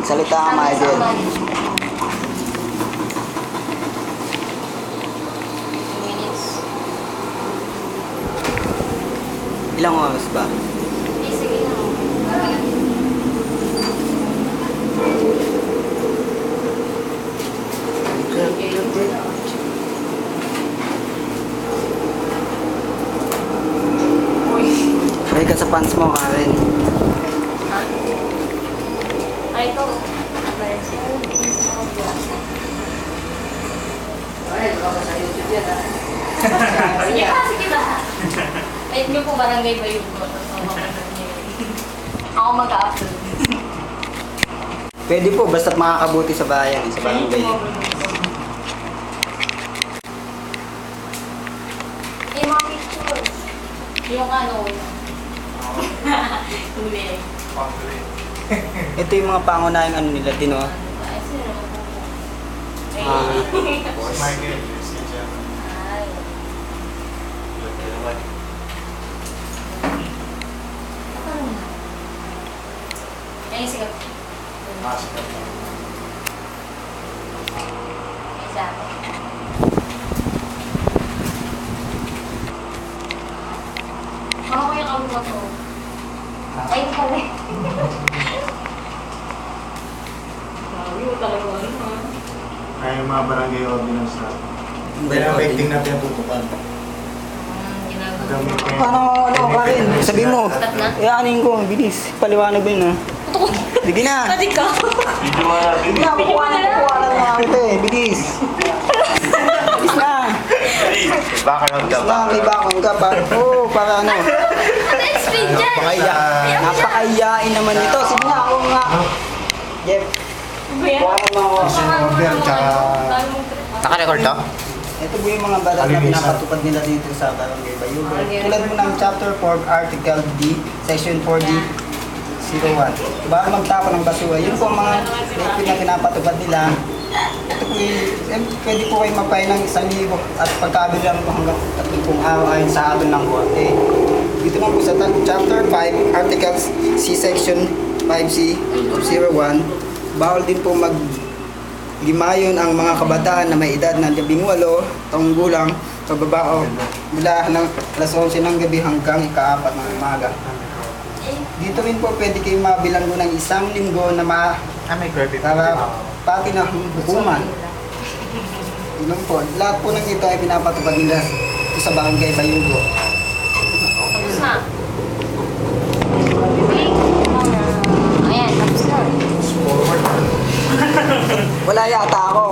Salita ka, mga idol. Minutes. Ilang oras ba? Sige na. Try ka sa pants mo, Karen. Ay, ito. Sige pa, sige pa. Ay, nyo po barangay ba yung ako mag-upload. Pwede po, basta't makakabuti sa bayan, sa barangay. Yung mga pictures. Yung ano. Huli. Ito yung mga pangunahing ano nila, Tino. Ay, sino? Ah. Michael, si Jem. Ay. Ay, sige. Masikap. Isa. Ako ko yung abo ko. Ay, pala. Sabi mo talaga ano ha? Ay, yung mga barangay ordinance na. Barangay Kaya may ordinance. tingnan pinatutukan. Ginagawa. Paano, ano, Karen? Sabi mo. Stop na? Iaanin ko, bilis. Paliwanag ba yun, ha? Sige na. Pati ka. Sige na, kukuha na mga kita eh. Bilis. Bilis na. Baka lang Bilis na, may bakong ka pa. Oo, para ano. Ano speed dyan? Napakahiyain naman ito. Sige na, ako nga. Jeff, kuha mo mga ako. Robert, tsaka- Naka-record to? Ito po yung mga batas na pinapatupad nila dito sa Barangay Bayugo. Tulad mo ng Chapter 4, Article D, Section 4D, 01. Bawal magtapon ng basura. Yun po ang mga liquid na pinapatupad nila. Ito po pwede po kayo mapay ng 1,000 at pagkabilang po hanggang 30 araw ayon sa atin ng korte. Dito naman po sa Chapter 5, Article C, Section 5C, 01, bawal din po limayon ang mga kabataan na may edad na 18 taong gulang pababa mula ng alas 11 ng gabi hanggang ika-4 ng umaga. Dito rin po pwede kayong mabilang ng 1 linggo na may credit. para pati na hukuman. Yun po. Lahat po ng ito ay pinapatupad nila ito sa Barangay Bayugo. Tapos na. Ayan, tapos na. Wala yata ako.